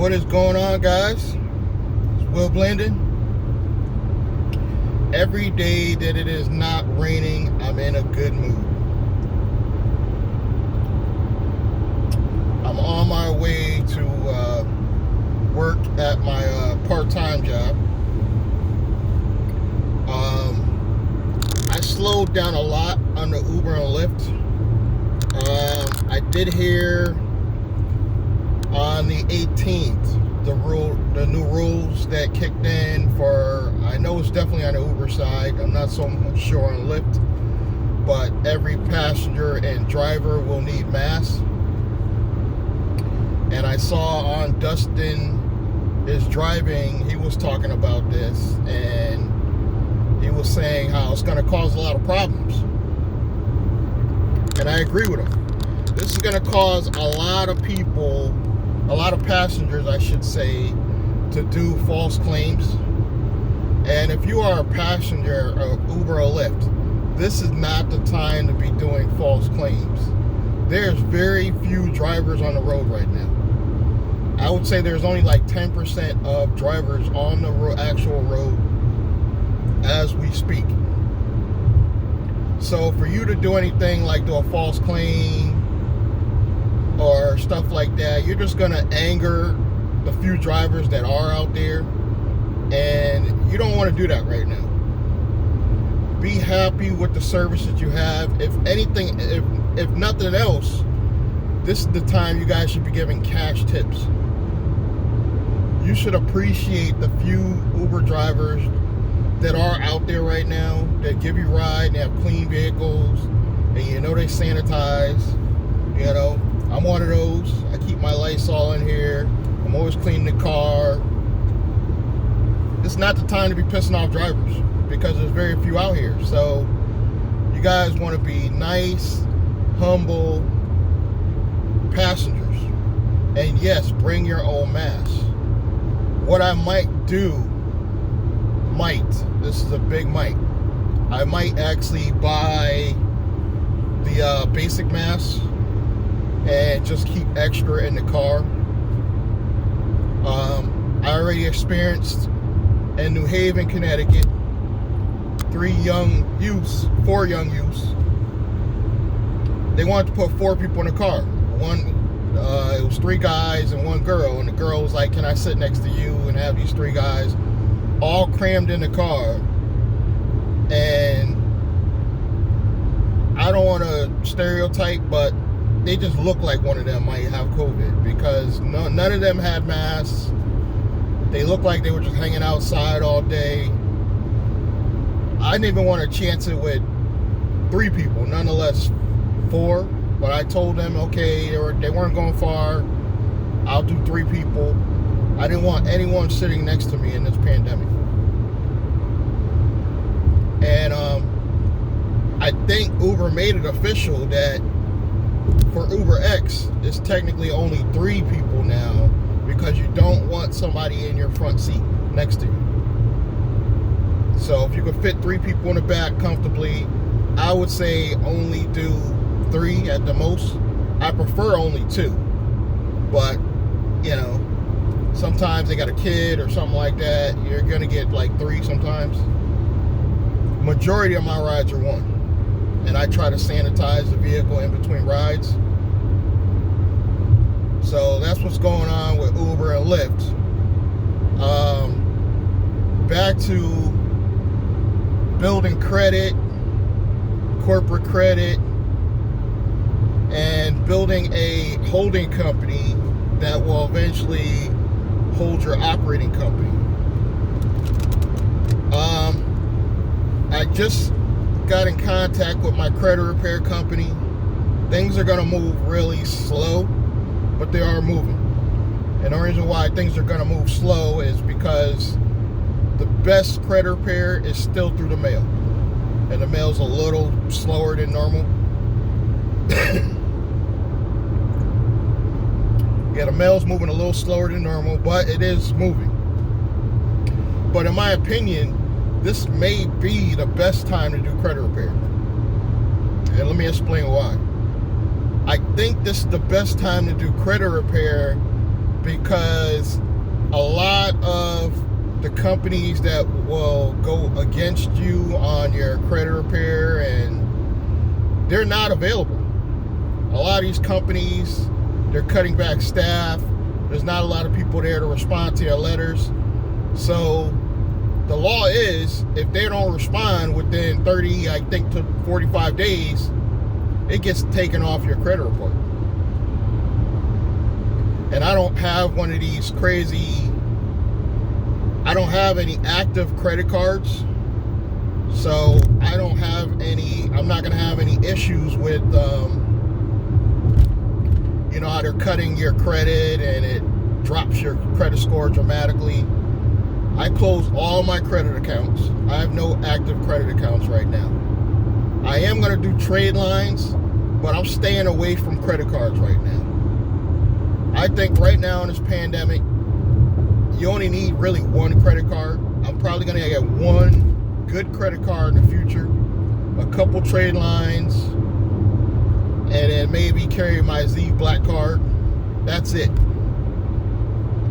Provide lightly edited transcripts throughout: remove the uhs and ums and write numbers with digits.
What is going on, guys? It's Will Blendon. Every day that it is not raining, I'm in a good mood. I'm on my way to work at my part-time job. I slowed down a lot on the Uber and Lyft. I did hear on the 18th the new rules that kicked in for, I know it's definitely on the Uber side, I'm not so much sure on Lyft, but every passenger and driver will need masks. And I saw on Dustin is Driving, he was talking about this, and he was saying how it's going to cause a lot of problems. And I agree with him. This is going to cause a lot of people, a lot of passengers, I should say, to do false claims. And if you are a passenger of Uber or Lyft, this is not the time to be doing false claims. There's very few drivers on the road right now. I would say there's only like 10% of drivers on the actual road as we speak. So for you to do anything like do a false claim or stuff like that, you're just going to anger the few drivers that are out there, and you don't want to do that right now. Be happy with the service that you have. If anything, if nothing else, this is the time you guys should be giving cash tips. You should appreciate the few Uber drivers that are out there right now that give you a ride and they have clean vehicles and you know they sanitize. You know, I'm one of those. I keep my Lysol in here. I'm always cleaning the car. It's not the time to be pissing off drivers because there's very few out here. So you guys want to be nice, humble passengers. And yes, bring your own mask. What I might do, this is a big might, I might actually buy the basic mask and just keep extra in the car. I already experienced in New Haven, Connecticut, 4 young youths, they wanted to put 4 people in the car. It was 3 guys and 1 girl, and the girl was like, can I sit next to you and have these 3 guys all crammed in the car? And I don't want to stereotype, but they just look like one of them might have COVID because none of them had masks. They looked like they were just hanging outside all day. I didn't even want to chance it with 3 people, nonetheless 4. But I told them, okay, they weren't going far. I'll do 3 people. I didn't want anyone sitting next to me in this pandemic. And I think Uber made it official that for Uber X, it's technically only 3 people now because you don't want somebody in your front seat next to you. So if you could fit 3 people in the back comfortably, I would say only do 3 at the most. I prefer only 2, but you know, sometimes they got a kid or something like that, you're gonna get like 3 sometimes. Majority of my rides are 1, and I try to sanitize the vehicle in between rides. So that's what's going on with Uber and Lyft. Back to building credit, corporate credit, and building a holding company that will eventually hold your operating company. I just got in contact with my credit repair company. Things are going to move really slow, but they are moving. And the reason why things are going to move slow is because the best credit repair is still through the mail. And the mail's a little slower than normal. Yeah, the mail's moving a little slower than normal, but it is moving. But in my opinion, this may be the best time to do credit repair. And let me explain why. I think this is the best time to do credit repair because a lot of the companies that will go against you on your credit repair, and they're not available. A lot of these companies, they're cutting back staff. There's not a lot of people there to respond to your letters. So the law is, if they don't respond within 30, I think, to 45 days, it gets taken off your credit report. And I don't have one of these crazy, I don't have any active credit cards. So I don't have any, I'm not going to have any issues with, you know, how they're cutting your credit and it drops your credit score dramatically. I closed all my credit accounts. I have no active credit accounts right now. I am going to do trade lines, but I'm staying away from credit cards right now. I think right now in this pandemic, you only need really one credit card. I'm probably going to get one good credit card in the future, a couple trade lines, and then maybe carry my Z Black card. That's it.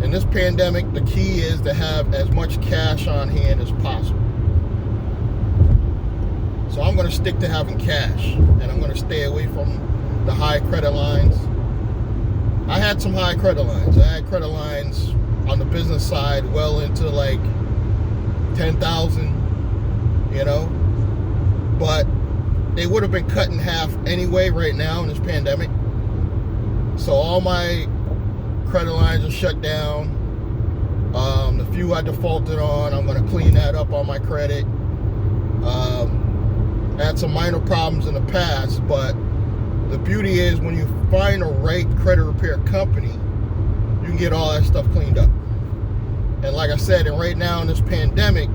In this pandemic, the key is to have as much cash on hand as possible. So I'm going to stick to having cash, and I'm going to stay away from the high credit lines. I had some high credit lines. I had credit lines on the business side well into like 10,000, you know, but they would have been cut in half anyway right now in this pandemic. So all my credit lines are shut down. The few I defaulted on, I'm going to clean that up on my credit. I had some minor problems in the past, but the beauty is when you find the right credit repair company, you can get all that stuff cleaned up. And like I said, and right now in this pandemic,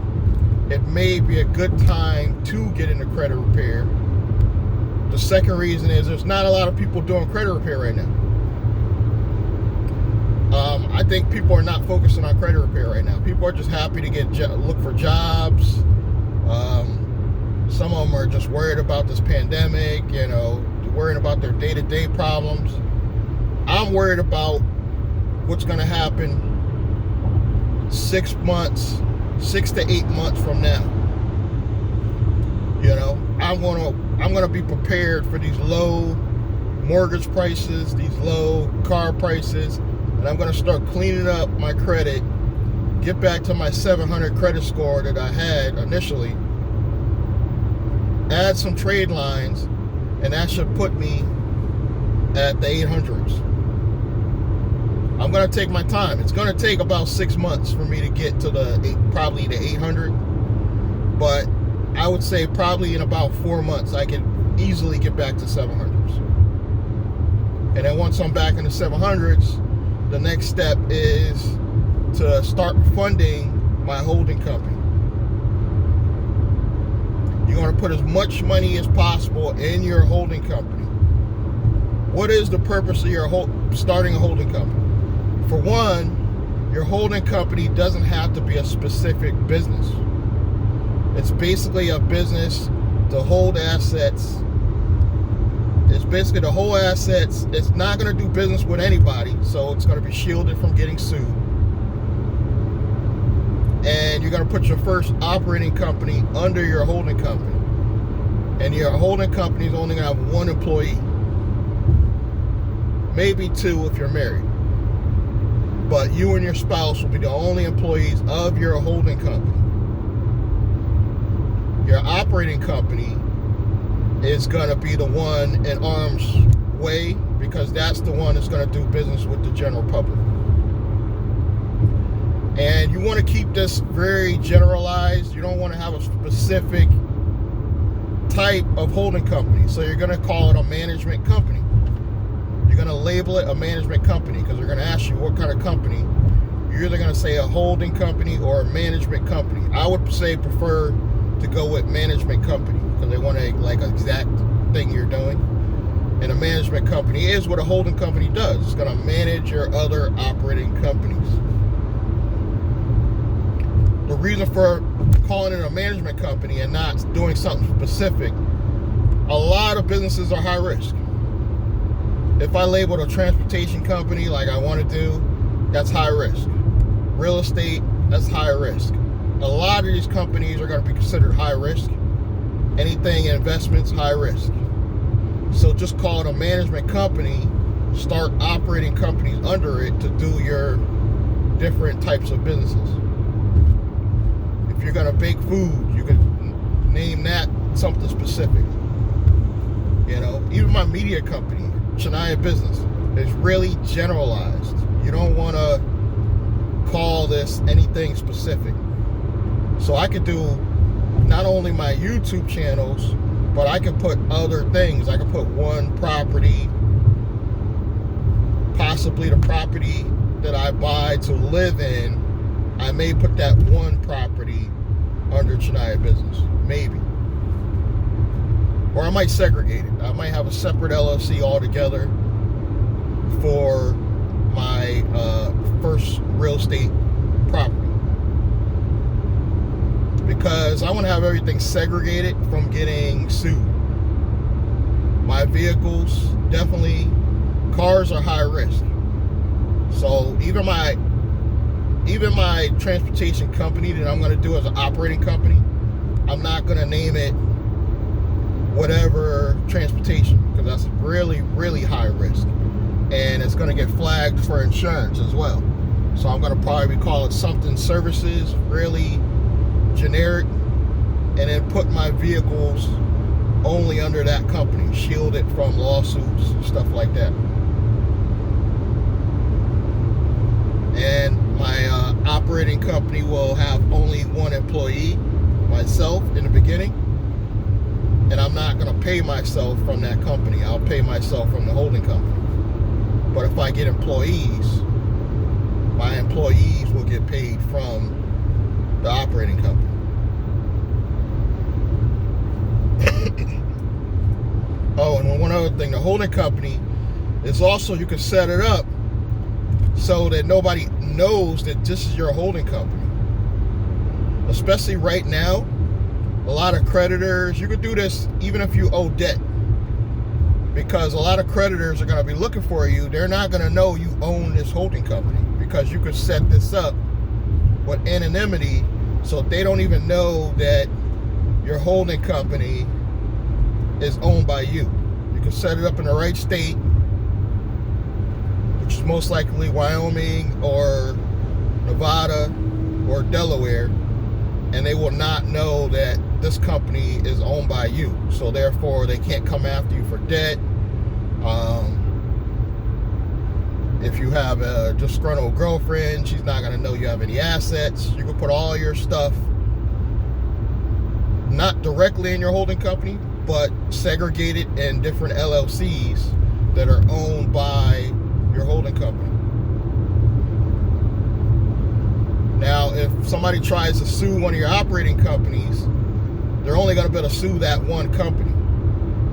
it may be a good time to get into credit repair. The second reason is there's not a lot of people doing credit repair right now. I think people are not focusing on credit repair right now. People are just happy to look for jobs. Some of them are just worried about this pandemic, you know, worried about their day-to-day problems. I'm worried about what's going to happen 6 to 8 months from now. You know, I'm gonna be prepared for these low mortgage prices, these low car prices, and I'm gonna start cleaning up my credit, get back to my 700 credit score that I had initially, add some trade lines, and that should put me at the 800s. I'm going to take my time. It's going to take about 6 months for me to get to probably the 800. But I would say probably in about 4 months, I can easily get back to 700s. And then once I'm back in the 700s, the next step is to start funding my holding company. You're going to put as much money as possible in your holding company. What is the purpose of your starting a holding company? For one, your holding company doesn't have to be a specific business. It's basically a business to hold assets. It's basically to hold assets. It's not going to do business with anybody, so it's going to be shielded from getting sued. And you're going to put your first operating company under your holding company. And your holding company is only going to have one employee. Maybe two if you're married. But you and your spouse will be the only employees of your holding company. Your operating company is going to be the one in arm's way because that's the one that's going to do business with the general public. And you want to keep this very generalized. You don't want to have a specific type of holding company. So you're going to call it a management company. You're going to label it a management company because they're going to ask you what kind of company. You're either going to say a holding company or a management company. I would say prefer to go with management company because they want to like exact thing you're doing. And a management company is what a holding company does. It's going to manage your other operating companies. The reason for calling it a management company and not doing something specific, a lot of businesses are high risk. If I labeled a transportation company like I want to do, that's high risk. Real estate, that's high risk. A lot of these companies are going to be considered high risk. Anything in investments, high risk. So just call it a management company, start operating companies under it to do your different types of businesses. If you're going to bake food, you can name that something specific. You know, even my media company, Shania Business, is really generalized. You don't want to call this anything specific. So I could do not only my YouTube channels, but I could put other things. I could put one property, possibly the property that I buy to live in. I may put that one property under Shania Business, maybe. Or I might segregate it. I might have a separate LLC altogether for my first real estate property. Because I want to have everything segregated from getting sued. My vehicles, definitely, cars are high risk. So even my transportation company that I'm going to do as an operating company, I'm not going to name it whatever transportation, because that's really, really high risk. And it's going to get flagged for insurance as well. So I'm going to probably call it something services, really generic, and then put my vehicles only under that company, shield it from lawsuits, stuff like that. And my operating company will have only one employee, myself, in the beginning. And I'm not going to pay myself from that company. I'll pay myself from the holding company. But if I get employees, my employees will get paid from the operating company. Oh, and one other thing, the holding company is also, you can set it up so that nobody knows that this is your holding company. Especially right now, a lot of creditors, you could do this even if you owe debt. Because a lot of creditors are going to be looking for you. They're not going to know you own this holding company, because you could set this up with anonymity so they don't even know that your holding company is owned by you. You can set it up in the right state, which is most likely Wyoming or Nevada or Delaware, and they will not know that this company is owned by you. So therefore, they can't come after you for debt. If you have a disgruntled girlfriend, she's not going to know you have any assets. You can put all your stuff not directly in your holding company, but segregated in different LLCs that are owned by your holding company. Now, if somebody tries to sue one of your operating companies, they're only going to be able to sue that one company.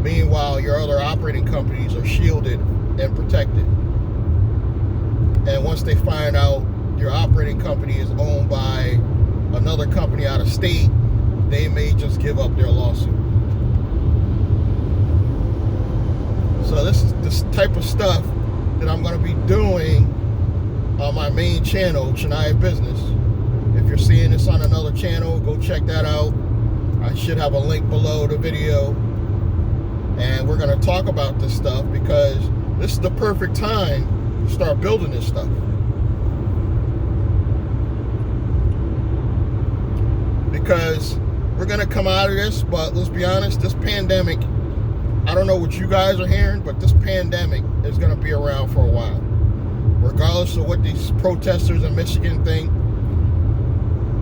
Meanwhile, your other operating companies are shielded and protected. And once they find out your operating company is owned by another company out of state, they may just give up their lawsuit. So this is this type of stuff that I'm going to be doing on my main channel, Shania Business. If you're seeing this on another channel, go check that out. I should have a link below the video. And we're going to talk about this stuff because this is the perfect time to start building this stuff. Because we're going to come out of this, but let's be honest, this pandemic, I don't know what you guys are hearing, but this pandemic is going to be around for a while. Regardless of what these protesters in Michigan think,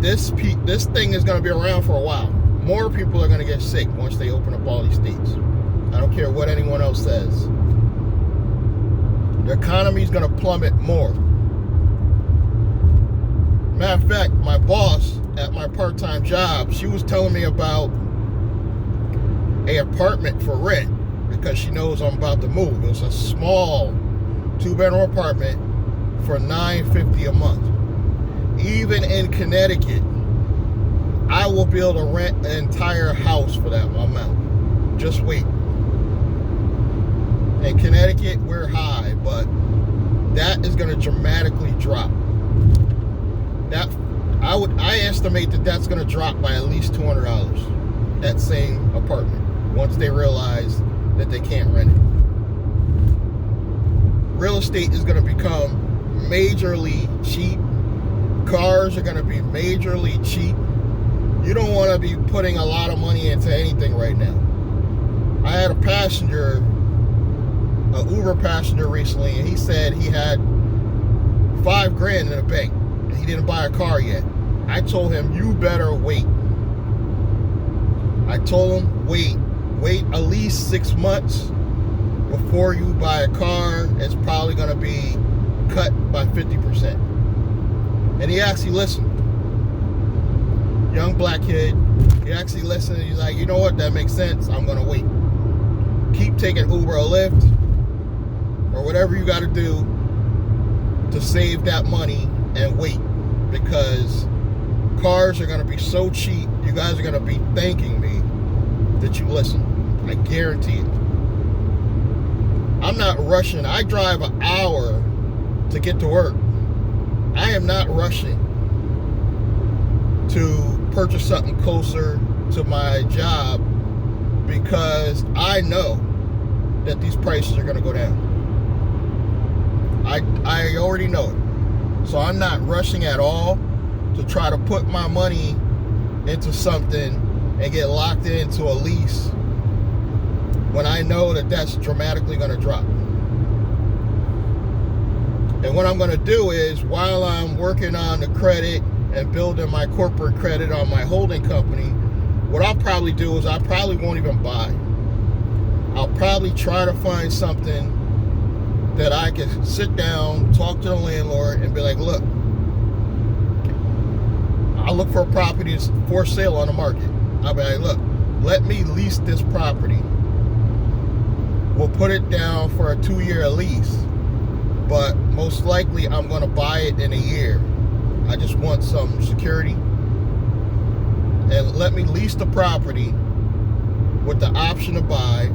this thing is going to be around for a while. More people are going to get sick once they open up all these states. I don't care what anyone else says. The economy is going to plummet more. Matter of fact, my boss at my part-time job, she was telling me about an apartment for rent because she knows I'm about to move. It was a small 2-bedroom apartment for $950 a month. Even in Connecticut, I will be able to rent an entire house for that amount. Just wait. In Connecticut, we're high, but that is going to dramatically drop. That I estimate that that's going to drop by at least $200, that same apartment, once they realize that they can't rent it. Real estate is going to become majorly cheap. Cars are going to be majorly cheap. You don't want to be putting a lot of money into anything right now. I had an Uber passenger recently, and he said he had $5,000 in the bank. He didn't buy a car yet. I told him, you better wait. I told him, wait at least 6 months before you buy a car. It's probably going to be cut by 50%. And he actually listened. Young black kid. He actually listened. He's like, you know what? That makes sense. I'm going to wait. Keep taking Uber or Lyft or whatever you got to do to save that money and wait, because cars are going to be so cheap. You guys are going to be thanking me that you listen. I guarantee it. I'm not rushing. I drive an hour to get to work. I am not rushing to purchase something closer to my job, because I know that these prices are going to go down. I already know it. So I'm not rushing at all to try to put my money into something and get locked into a lease when I know that that's dramatically going to drop. And what I'm going to do is, while I'm working on the credit and building my corporate credit on my holding company, what I'll probably do is I probably won't even buy. I'll probably try to find something that I can sit down, talk to the landlord, and be like, look, I'll look for properties for sale on the market. I'll be like, look, let me lease this property. We'll put it down for a 2-year lease, but most likely I'm going to buy it in a year. I just want some security. And let me lease the property with the option to buy.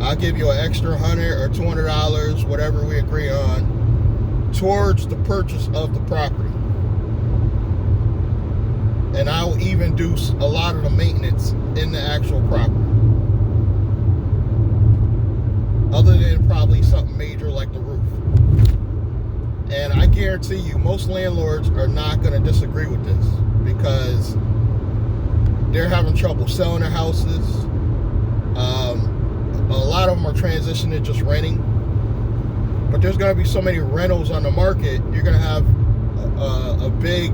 I'll give you an extra $100 or $200, whatever we agree on, towards the purchase of the property. And I will even do a lot of the maintenance in the actual property, other than probably something major like the roof. And I guarantee you, most landlords are not going to disagree with this, because they're having trouble selling their houses. A lot of them are transitioning to just renting. But there's going to be so many rentals on the market, you're going to have a big,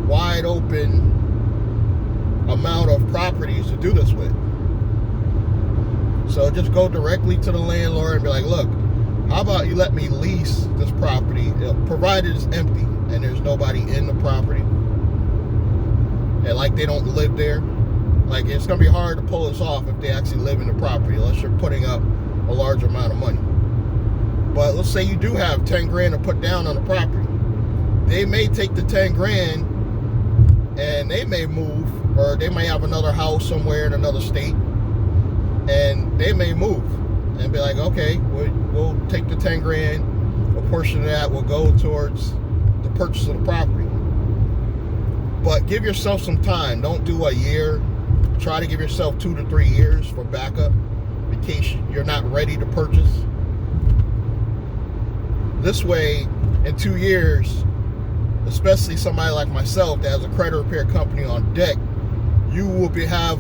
wide open amount of properties to do this with. So just go directly to the landlord and be like, look, how about you let me lease this property, provided it's empty and there's nobody in the property, and like they don't live there. Like, it's going to be hard to pull this off if they actually live in the property, unless you're putting up a large amount of money. But let's say you do have $10,000 to put down on the property. They may take the $10,000 and they may move, or they may have another house somewhere in another state, and they may move and be like, okay, we'll take the $10,000, a portion of that will go towards the purchase of the property. But give yourself some time. Don't do a year. Try to give yourself 2 to 3 years for backup in case you're not ready to purchase. This way, in 2 years, especially somebody like myself that has a credit repair company on deck, you will have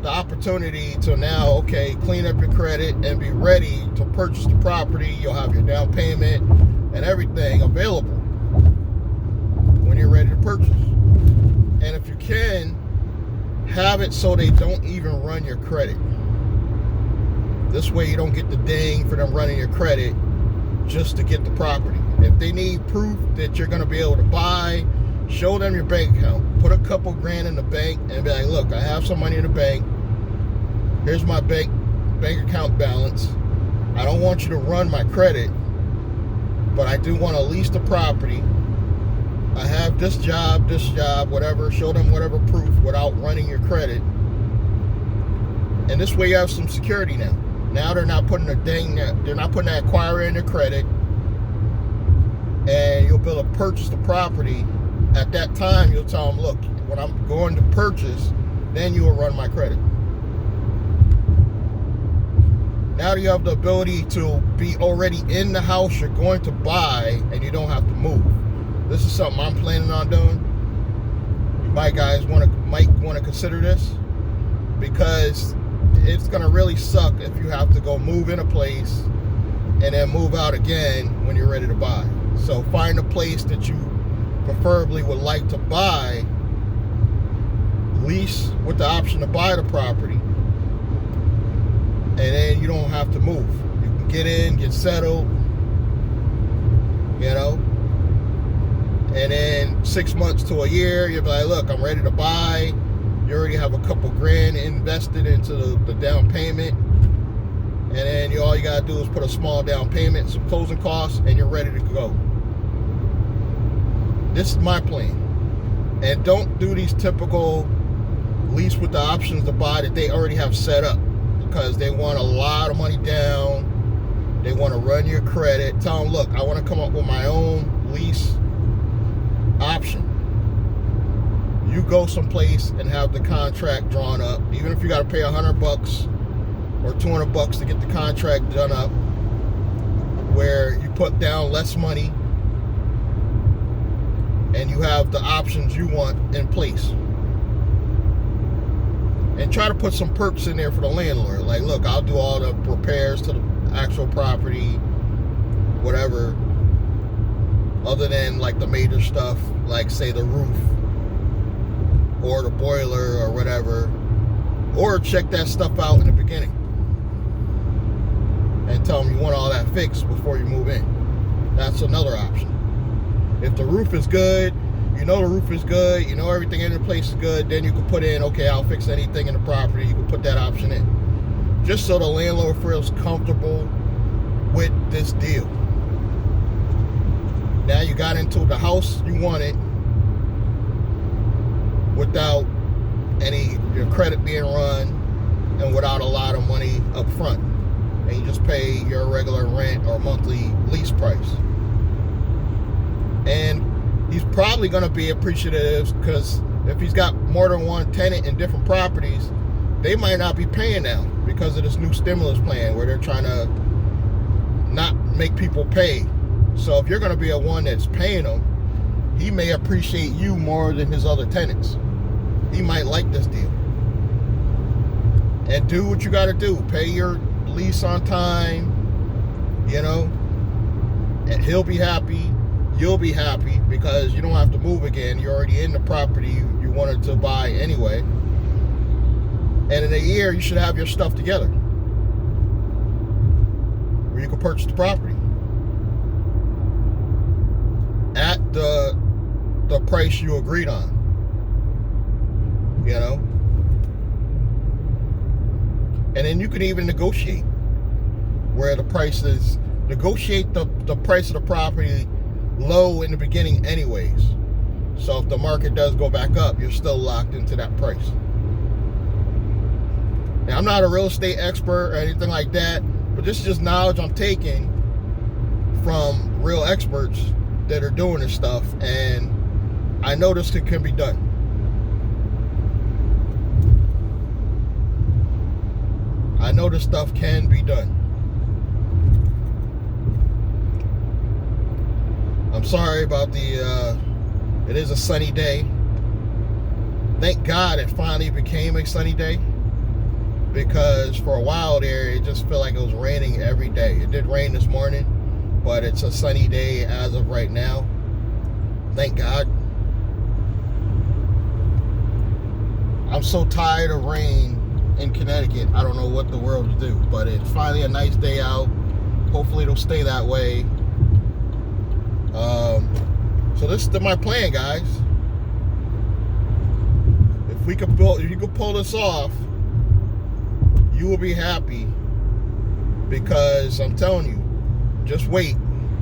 the opportunity to now, okay, clean up your credit and be ready to purchase the property. You'll have your down payment and everything available when you're ready to purchase. And if you can, have it so they don't even run your credit. This way you don't get the ding for them running your credit just to get the property. If they need proof that you're going to be able to buy, show them your bank account. Put a couple grand in the bank and be like, look, I have some money in the bank. Here's my bank account balance. I don't want you to run my credit, but I do want to lease the property. I have this job, whatever. Show them whatever proof without running your credit. And this way you have some security now. Now they're not putting they're not putting that acquirer in their credit. and you'll be able to purchase the property. At that time, you'll tell them, look, when I'm going to purchase, then you will run my credit. Now you have the ability to be already in the house you're going to buy, and you don't have to move. This is something I'm planning on doing. You might want to consider this, because it's going to really suck if you have to go move in a place and then move out again when you're ready to buy. So find a place that you preferably would like to buy, lease with the option to buy the property, and then you don't have to move. You can get in, get settled, you know, and then 6 months to a year, you'll be like, look, I'm ready to buy. You already have a couple grand invested into the down payment, and then all you gotta do is put a small down payment, some closing costs, and you're ready to go. This is my plan. And don't do these typical lease with the options to buy that they already have set up, because they want a lot of money down. They want to run your credit. Tell them, look, I want to come up with my own lease option. You go someplace and have the contract drawn up, even if you got to pay $100 or $200 to get the contract done up, where you put down less money and you have the options you want in place. And try to put some perks in there for the landlord. Like, look, I'll do all the repairs to the actual property, whatever, other than like the major stuff, like say the roof or the boiler or whatever. Or check that stuff out in the beginning and tell them you want all that fixed before you move in. That's another option. If the roof is good, you know the roof is good, you know everything in the place is good, then you can put in, okay, I'll fix anything in the property. You can put that option in, just so the landlord feels comfortable with this deal. Now you got into the house you wanted without your credit being run and without a lot of money up front, and you just pay your regular rent or monthly lease price. And he's probably going to be appreciative, because if he's got more than one tenant in different properties, they might not be paying now because of this new stimulus plan where they're trying to not make people pay. So if you're going to be a one that's paying them, he may appreciate you more than his other tenants. He might like this deal. And do what you got to do. Pay your lease on time, you know, and he'll be happy. You'll be happy, because you don't have to move again. You're already in the property you wanted to buy anyway. And in a year, you should have your stuff together where you can purchase the property at the price you agreed on, you know. And then you can even negotiate where the price is. Negotiate the price of the property low in the beginning anyways. So if the market does go back up, you're still locked into that price. Now, I'm not a real estate expert or anything like that, but this is just knowledge I'm taking from real experts that are doing this stuff, and I know this can be done. I know this stuff can be done. I'm sorry about it is a sunny day. Thank God it finally became a sunny day, because for a while there, it just felt like it was raining every day. It did rain this morning, but it's a sunny day as of right now. Thank God. I'm so tired of rain in Connecticut. I don't know what the world to do, but it's finally a nice day out. Hopefully it'll stay that way. So this is my plan, guys. If you could pull this off, you will be happy, because I'm telling you, just wait.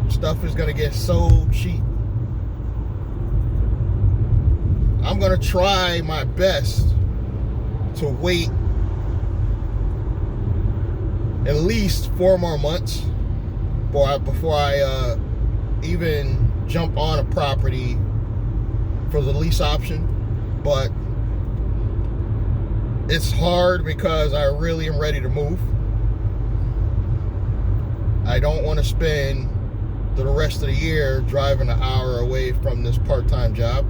Stuff is gonna get so cheap. I'm gonna try my best to wait at least 4 more months before I even jump on a property for the lease option, but it's hard because I really am ready to move. I don't want to spend the rest of the year driving an hour away from this part-time job.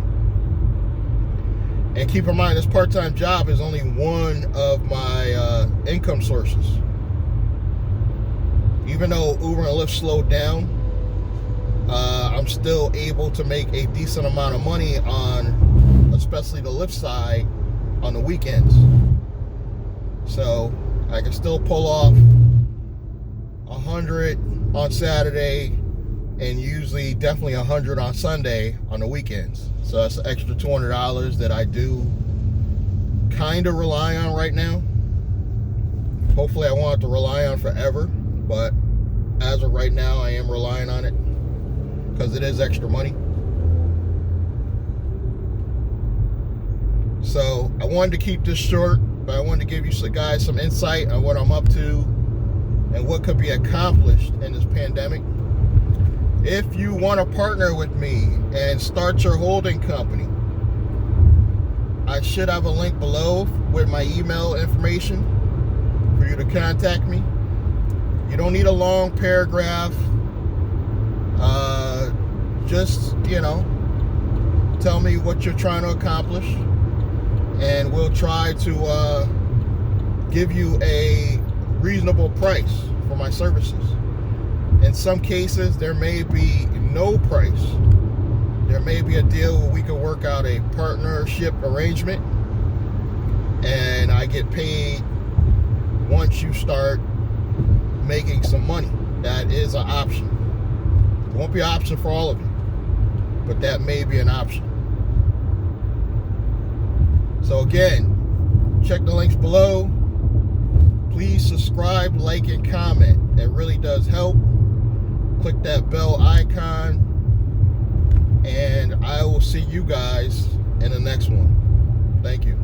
And keep in mind, this part-time job is only one of my income sources. Even though Uber and Lyft slowed down, I'm still able to make a decent amount of money on, especially the Lyft side, on the weekends. So I can still pull off 100 on Saturday and usually definitely 100 on Sunday on the weekends. So that's an extra $200 that I do kind of rely on right now. Hopefully I won't have to rely on forever, but as of right now I am relying on it because it is extra money. So I wanted to keep this short, but I wanted to give you guys some insight on what I'm up to and what could be accomplished in this pandemic. If you want to partner with me and start your holding company, I should have a link below with my email information for you to contact me. You don't need a long paragraph. Just, tell me what you're trying to accomplish, and we'll try to give you a reasonable price for my services. In some cases, there may be no price. There may be a deal where we can work out a partnership arrangement, and I get paid once you start making some money. That is an option. It won't be an option for all of you, but that may be an option. So again, check the links below. Please subscribe, like, and comment. It really does help. Click that bell icon, and I will see you guys in the next one. Thank you.